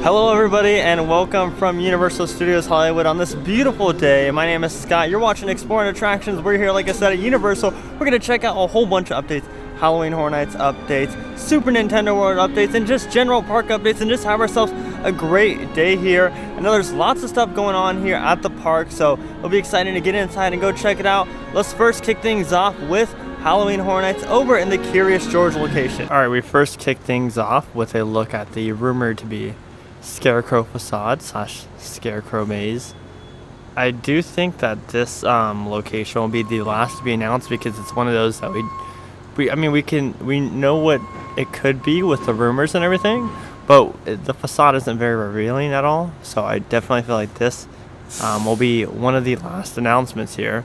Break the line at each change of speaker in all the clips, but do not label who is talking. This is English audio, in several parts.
Hello everybody and welcome from Universal Studios Hollywood on this beautiful day. My name is Scott. You're watching Exploring Attractions. We're here, like I said, at Universal. We're going to check out a whole bunch of updates. Halloween Hornets updates, Super Nintendo World updates, and just general park updates, and just have ourselves a great day here. I know there's lots of stuff going on here at the park, so it'll be exciting to get inside and go check it out. Let's first kick things off with Halloween Hornets over in the Curious George location. All right, we first kick things off with a look at the rumored to be Scarecrow facade / Scarecrow Maze. I do think that this location will be the last to be announced because it's one of those that we know what it could be with the rumors and everything, but the facade isn't very revealing at all. So I definitely feel like this will be one of the last announcements here.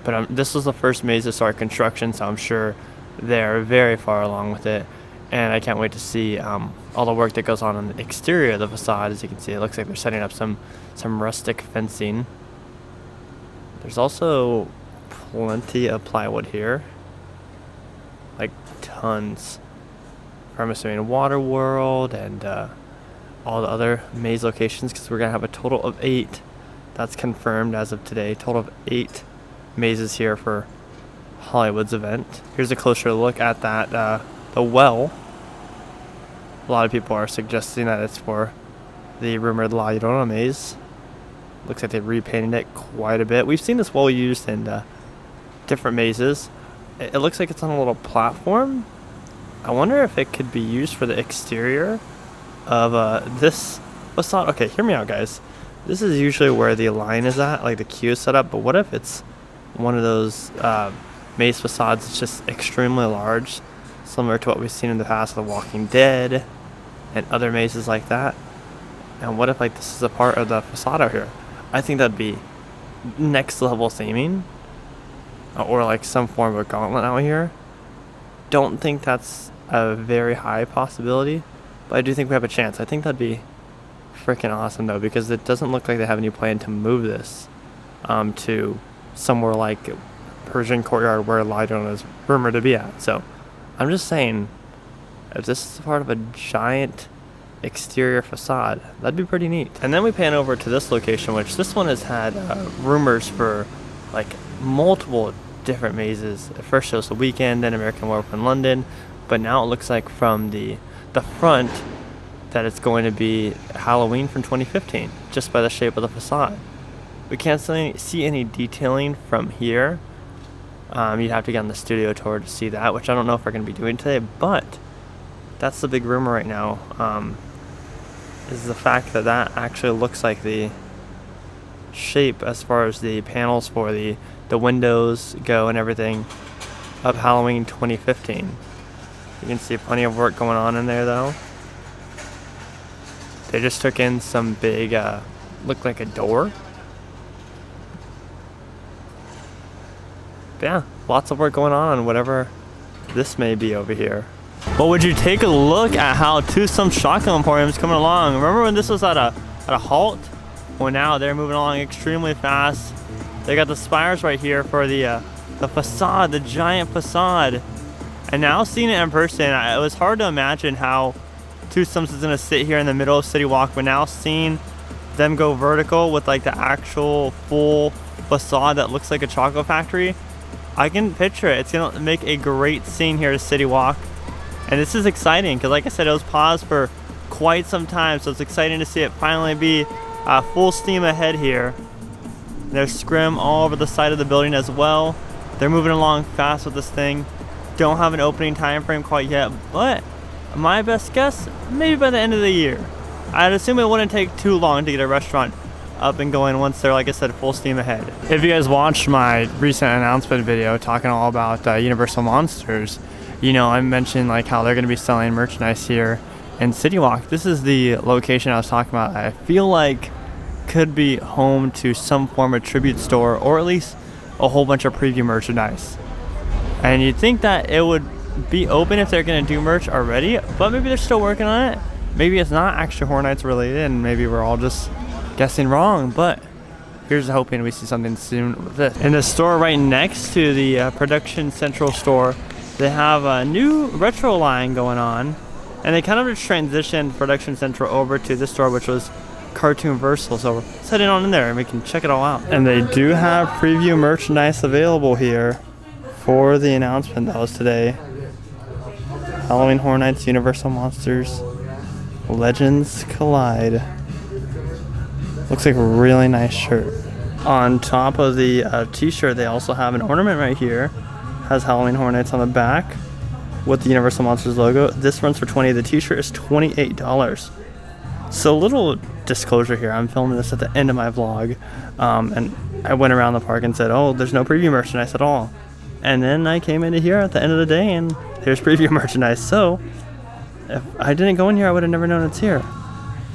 But this was the first maze to start construction, so I'm sure they're very far along with it. And I can't wait to see all the work that goes on the exterior of the facade. As you can see, it looks like they're setting up some rustic fencing. There's also plenty of plywood here, like tons. I'm assuming Water World and all the other maze locations, because we're gonna have a total of 8. That's confirmed as of today. Total of 8 mazes here for Hollywood's event. Here's a closer look at that the well. A lot of people are suggesting that it's for the rumored La Llorona maze. Looks like they repainted it quite a bit. We've seen this well used in different mazes. It looks like it's on a little platform. I wonder if it could be used for the exterior of this facade. Okay, hear me out, guys. This is usually where the line is at, like the queue is set up, but what if it's one of those maze facades that's just extremely large, similar to what we've seen in the past with The Walking Dead and other mazes like that? And what if like this is a part of the facade out here? I think that'd be next level theming, or like some form of gauntlet out here. Don't think that's a very high possibility, but I do think we have a chance. I think that'd be freaking awesome though, because it doesn't look like they have any plan to move this to somewhere like Persian Courtyard where La Llorona is rumored to be at. So I'm just saying, if this is part of a giant exterior facade, that'd be pretty neat. And then we pan over to this location, which this one has had rumors for like multiple different mazes. At first it was The Weekend, then American Werewolf in London, but now it looks like from the front that it's going to be Halloween from 2015, just by the shape of the facade. We can't see any detailing from here. You'd have to get on the studio tour to see that, which I don't know if we're going to be doing today, but that's the big rumor right now, is the fact that that actually looks like the shape as far as the panels for the windows go and everything of Halloween 2015. You can see plenty of work going on in there though. They just took in some big, looked like a door. Yeah, lots of work going on whatever this may be over here. But would you take a look at how Some Shotgun Emporium is coming along? Remember when this was at a halt? Well, now they're moving along extremely fast. They got the spires right here for the facade, the giant facade. And now seeing it in person, it was hard to imagine how Twosomes is gonna sit here in the middle of City Walk, but now seeing them go vertical with like the actual full facade that looks like a chocolate factory, I can picture it. It's gonna make a great scene here at City Walk. And this is exciting because, like I said, it was paused for quite some time, so it's exciting to see it finally be full steam ahead here. There's scrim all over the side of the building as well. They're moving along fast with this thing. Don't have an opening time frame quite yet, but my best guess, maybe by the end of the year. I'd assume it wouldn't take too long to get a restaurant up and going once they're, like I said, full steam ahead. If you guys watched my recent announcement video talking all about Universal Monsters, you know, I mentioned like how they're going to be selling merchandise here in City Walk. This is the location I was talking about. I feel like could be home to some form of tribute store, or at least a whole bunch of preview merchandise. And you'd think that it would be open if they're going to do merch already, but maybe they're still working on it. Maybe it's not actually Hornets related, and maybe we're all just guessing wrong, but here's hoping we see something soon with this. In the store right next to the Production Central store, they have a new retro line going on. And they kind of just transitioned Production Central over to this store, which was Cartoonversal. So we're heading on in there and we can check it all out. And they do have preview merchandise available here for the announcement that was today. Halloween Hornets, Universal Monsters, Legends Collide. Looks like a really nice shirt. On top of the t-shirt, they also have an ornament right here. Has Halloween Hornets on the back with the Universal Monsters logo. This runs for $20. The t-shirt is $28. So a little disclosure here. I'm filming this at the end of my vlog. And I went around the park and said, oh, there's no preview merchandise at all. And then I came into here at the end of the day and here's preview merchandise. So if I didn't go in here, I would have never known it's here.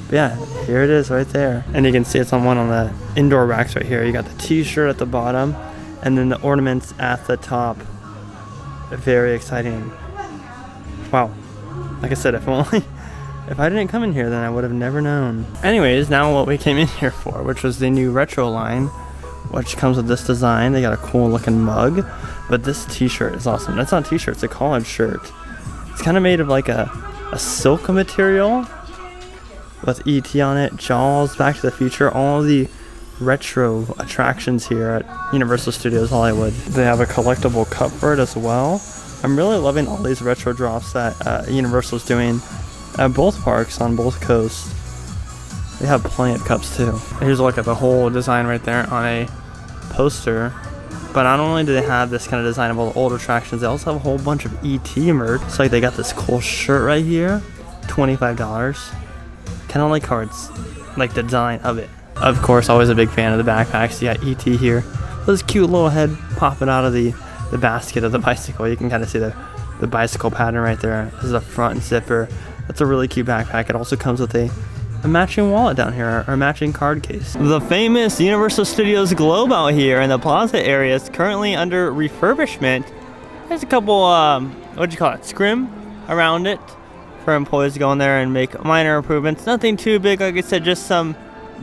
But yeah, here it is right there. And you can see it's on one on the indoor racks right here. You got the t-shirt at the bottom and then the ornaments at the top. Very exciting. Wow. Like I said, if I didn't come in here, then I would have never known. Anyways, now what we came in here for, which was the new retro line, which comes with this design. They got a cool looking mug, but this t-shirt is awesome. That's not a t-shirt, it's a collared shirt. It's kind of made of like a silk material with ET on it, Jaws, Back to the Future, all the retro attractions here at Universal Studios Hollywood. They have a collectible cup for it as well. I'm really loving all these retro drops that Universal's doing at both parks on both coasts. They have plenty of cups too. Here's a look at the whole design right there on a poster. But not only do they have this kind of design of all the old attractions, they also have a whole bunch of ET merch. So like they got this cool shirt right here, $25. Kind of like how it's like the design of it. Of course, always a big fan of the backpacks. You got ET here. This cute little head popping out of the basket of the bicycle. You can kind of see the bicycle pattern right there. This is a front zipper. That's a really cute backpack. It also comes with a matching wallet down here, or a matching card case. The famous Universal Studios globe out here in the Plaza area is currently under refurbishment. There's a couple, scrim around it for employees to go in there and make minor improvements. Nothing too big, like I said, just some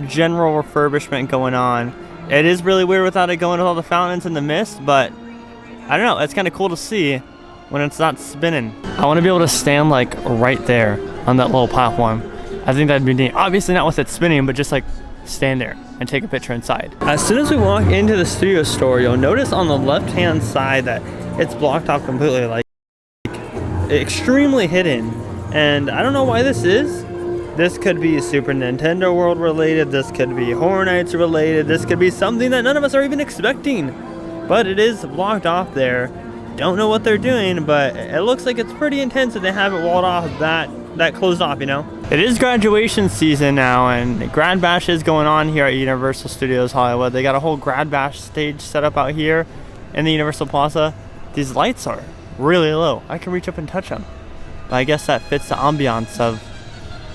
general refurbishment going on. It is really weird without it going with all the fountains and the mist, but I don't know, it's kind of cool to see when it's not spinning. I want to be able to stand like right there on that little platform. I think that'd be neat. Obviously not with it spinning, but just like stand there and take a picture inside. As soon as we walk into the studio store, you'll notice on the left hand side that it's blocked off completely, like extremely hidden. And I don't know why this is. This could be Super Nintendo World related, this could be Hornets related, this could be something that none of us are even expecting. But it is blocked off there. Don't know what they're doing, but it looks like it's pretty intense that they have it walled off that closed off, you know? It is graduation season now, and Grad Bash is going on here at Universal Studios Hollywood. They got a whole Grad Bash stage set up out here in the Universal Plaza. These lights are really low. I can reach up and touch them. But I guess that fits the ambiance of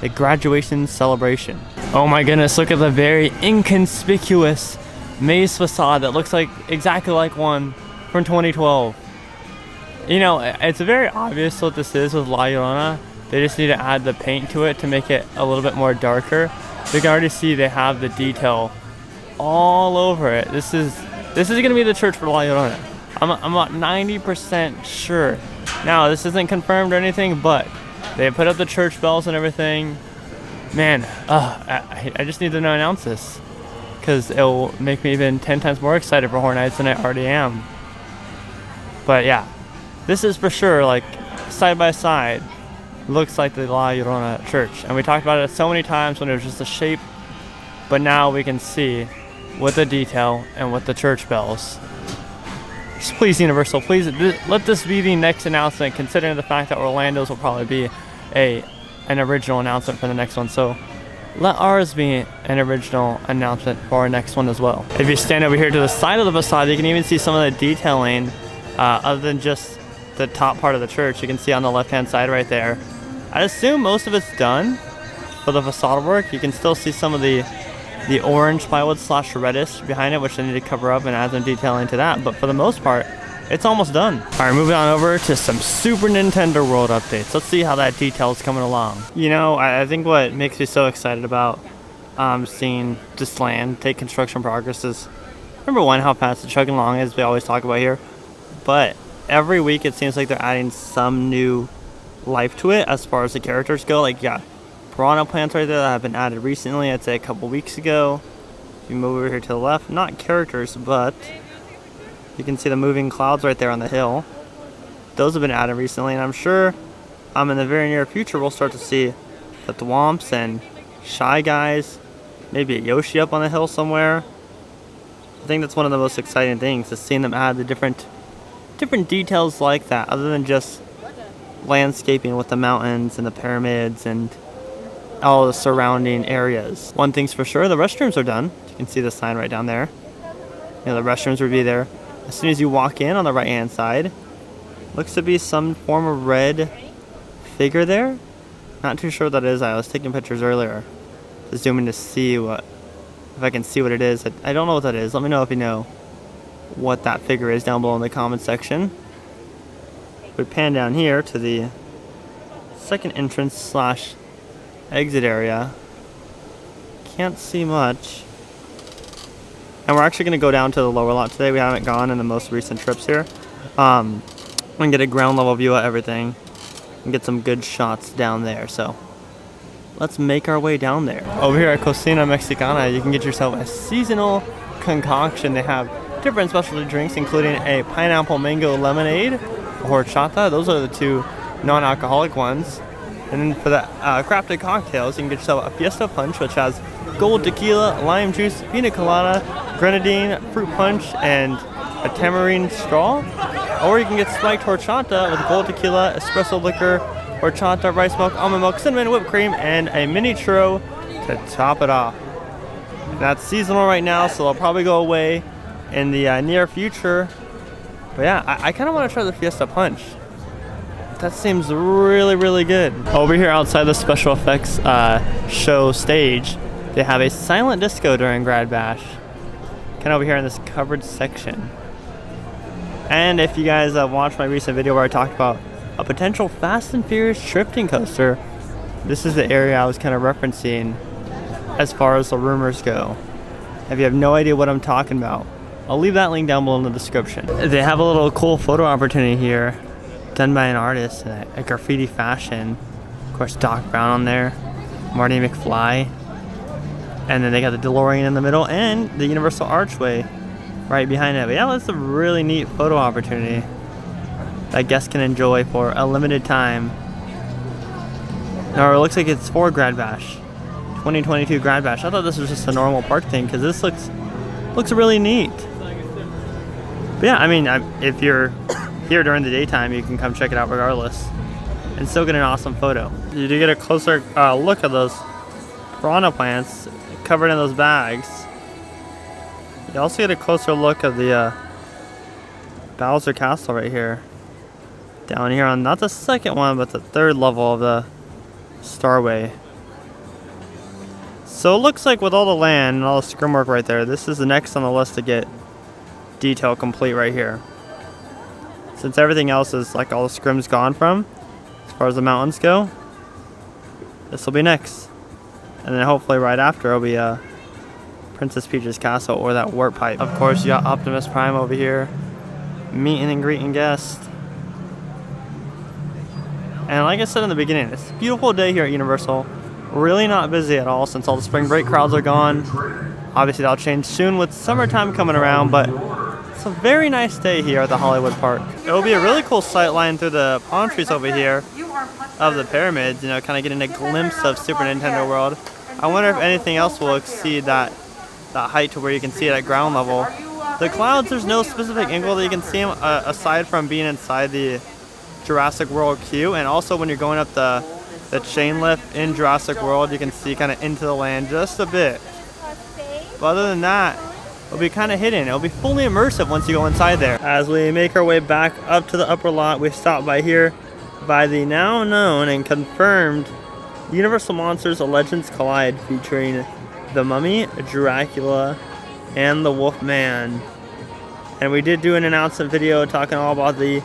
the graduation celebration. Oh my goodness, look at the very inconspicuous maze facade that looks like exactly like one from 2012. You know, it's very obvious what this is with La Llorona. They just need to add the paint to it to make it a little bit more darker. You can already see they have the detail all over it. This is gonna be the church for La Llorona. I'm about 90% sure. Now, this isn't confirmed or anything, but they put up the church bells and everything. Man, I just need to announce this, because it'll make me even 10 times more excited for Horror Nights than I already am. But yeah, this is for sure, like, side by side, looks like the La Llorona church. And we talked about it so many times when it was just a shape, but now we can see with the detail and with the church bells. Just please, Universal, please let this be the next announcement, considering the fact that Orlando's will probably be an original announcement for the next one. So let ours be an original announcement for our next one as well. If you stand over here to the side of the facade, you can even see some of the detailing other than just the top part of the church. You can see on the left hand side right there. I assume most of it's done for the facade work. You can still see some of the orange plywood / reddish behind it, which they need to cover up and add some detailing to that. But for the most part, it's almost done. All right, moving on over to some Super Nintendo World updates. Let's see how that detail is coming along. You know, I think what makes me so excited about seeing this land take construction progress is, number one, how fast it's chugging along, as we always talk about here. But every week it seems like they're adding some new life to it as far as the characters go. Like, yeah, piranha plants right there that have been added recently, I'd say a couple weeks ago. If you move over here to the left, not characters, but you can see the moving clouds right there on the hill. Those have been added recently, and I'm sure in the very near future we'll start to see the Thwomps and Shy Guys, maybe a Yoshi up on the hill somewhere. I think that's one of the most exciting things, is seeing them add the different details like that, other than just landscaping with the mountains and the pyramids and all the surrounding areas. One thing's for sure, the restrooms are done. You can see the sign right down there. You know, the restrooms would be there as soon as you walk in on the right hand side. Looks to be some form of red figure there. Not too sure what that is. I was taking pictures earlier, just zooming to see if I can see what it is. I don't know what that is. Let me know if you know what that figure is down below in the comment section. We pan down here to the second entrance slash exit area. Can't see much. And we're actually going to go down to the lower lot today. We haven't gone in the most recent trips here. We can get a ground level view of everything and get some good shots down there. So let's make our way down there. Over here at Cocina Mexicana, you can get yourself a seasonal concoction. They have different specialty drinks, including a pineapple mango lemonade, a horchata. Those are the two non-alcoholic ones. And then for the crafted cocktails, you can get yourself a Fiesta Punch, which has gold tequila, lime juice, pina colada, grenadine, fruit punch, and a tamarind straw. Or you can get spiked horchata with gold tequila, espresso liquor, horchata, rice milk, almond milk, cinnamon, whipped cream, and a mini churro to top it off. That's seasonal right now, so they'll probably go away in the near future. But yeah, I kind of want to try the Fiesta Punch. That seems really, really good. Over here outside the special effects show stage, they have a silent disco during Grad Bash. Kind of over here in this covered section. And if you guys watched my recent video where I talked about a potential Fast and Furious drifting coaster, this is the area I was kind of referencing as far as the rumors go. If you have no idea what I'm talking about, I'll leave that link down below in the description. They have a little cool photo opportunity here done by an artist in a graffiti fashion. Of course, Doc Brown on there, Marty McFly, and then they got the DeLorean in the middle and the Universal Archway right behind it. But yeah, that's a really neat photo opportunity that guests can enjoy for a limited time. Now it looks like it's for Grad Bash, 2022 Grad Bash. I thought this was just a normal park thing because this looks really neat. But yeah, I mean, if you're here during the daytime, you can come check it out regardless and still get an awesome photo. You do get a closer look at those piranha plants covered in those bags. You also get a closer look of the Bowser Castle right here. Down here on not the second one, but the third level of the Starway. So it looks like with all the land and all the scrim work right there, this is the next on the list to get detail complete right here. Since everything else is like all the scrim's gone from, as far as the mountains go, this will be next. And then hopefully right after it'll be Princess Peach's Castle or that warp pipe. Of course, you got Optimus Prime over here, meeting and greeting guests. And like I said in the beginning, it's a beautiful day here at Universal. Really not busy at all since all the spring break crowds are gone. Obviously that'll change soon with summertime coming around, but it's a very nice day here at the Hollywood Park. It'll be a really cool sight line through the palm trees over here of the pyramids, you know, kind of getting a glimpse of Super Nintendo World. I wonder if anything else will exceed that height to where you can see it at ground level. The clouds, there's no specific angle that you can see them aside from being inside the Jurassic World queue, and also when you're going up the chain lift in Jurassic World, you can see kind of into the land just a bit. But other than that, it'll be kind of hidden. It'll be fully immersive once you go inside there. As we make our way back up to the upper lot, we stopped by here by the now known and confirmed Universal Monsters: Legends Collide, featuring the Mummy, Dracula, and the Wolfman. And we did do an announcement video talking all about the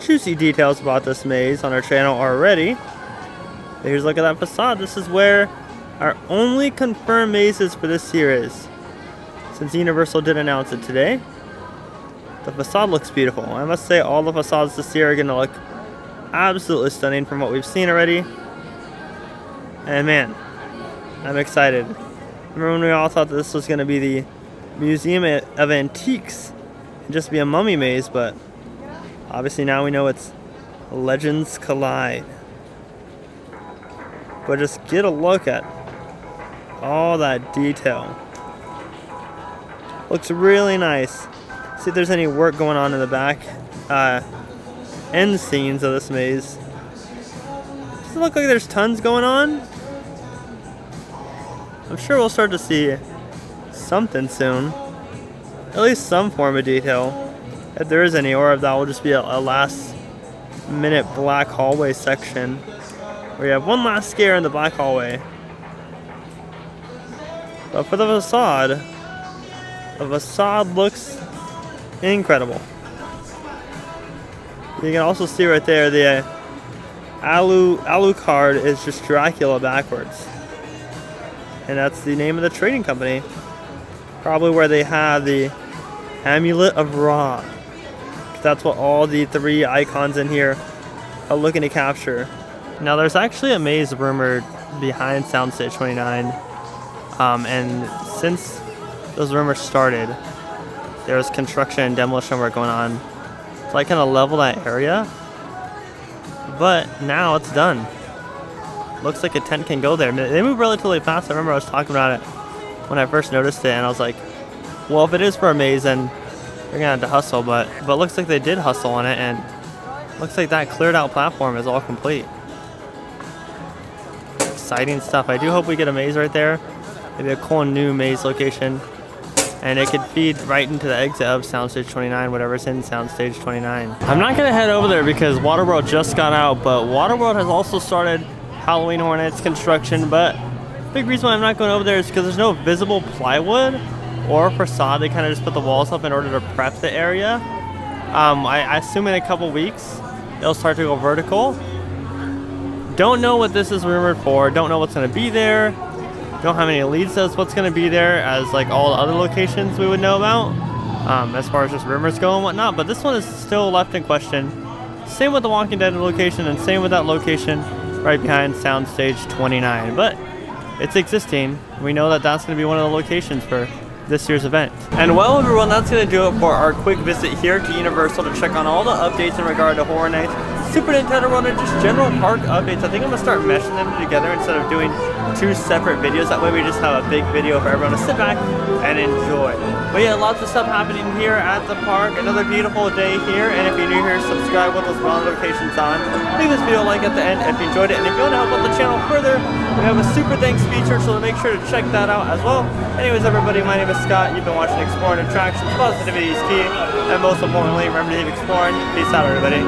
juicy details about this maze on our channel already. But here's a look at that facade. This is where our only confirmed mazes for this year is. Since Universal did announce it today, the facade looks beautiful. I must say all the facades this year are going to look absolutely stunning from what we've seen already. And man, I'm excited. Remember when we all thought that this was going to be the Museum of Antiques and just be a mummy maze, but obviously now we know it's Legends Collide. But just get a look at all that detail. Looks really nice. See if there's any work going on in the back end scenes of this maze. Does it look like there's tons going on? I'm sure we'll start to see something soon. At least some form of detail. If there is any, or if that will just be a last minute black hallway section where you have one last scare in the black hallway. But for the facade looks incredible. You can also see right there the Alucard is just Dracula backwards. And that's the name of the trading company. Probably where they have the Amulet of Ra. That's what all the 3 icons in here are looking to capture. Now there's actually a maze rumored behind Soundstage 29. And since those rumors started, there was construction and demolition work going on. So I kind of level that area. But now it's done. Looks like a tent can go there. They move relatively fast. I remember I was talking about it when I first noticed it, and I was like, well, if it is for a maze, then they're gonna have to hustle. But looks like they did hustle on it, and looks like that cleared out platform is all complete. Exciting stuff. I do hope we get a maze right there. Maybe a cool new maze location. And it could feed right into the exit of Soundstage 29, whatever's in Soundstage 29. I'm not gonna head over there because Waterworld just got out, but Waterworld has also started Halloween Hornets construction. But big reason why I'm not going over there is because there's no visible plywood or facade. They kind of just put the walls up in order to prep the area. I assume in a couple weeks it'll start to go vertical. Don't know what this is rumored for. Don't know what's gonna be there. Don't have any leads as what's going to be there as like all the other locations we would know about as far as just rumors go and whatnot, but this one is still left in question. Same with the Walking Dead location and same with that location right behind Soundstage 29, but it's existing. We know that that's going to be one of the locations for this year's event. And well, everyone, that's going to do it for our quick visit here to Universal to check on all the updates in regard to Horror Nights, Super Nintendo World, and just general park updates. I think I'm going to start meshing them together instead of doing 2 separate videos. That way we just have a big video for everyone to sit back and enjoy. But yeah, lots of stuff happening here at the park. Another beautiful day here. And if you're new here, subscribe with those notifications on. Leave this video a like at the end if you enjoyed it. And if you want to help out the channel further, we have a super thanks feature, so make sure to check that out as well. Anyways, everybody, my name is Scott. You've been watching Exploring Attractions. Positivity is key. And most importantly, remember to keep exploring. Peace out, everybody.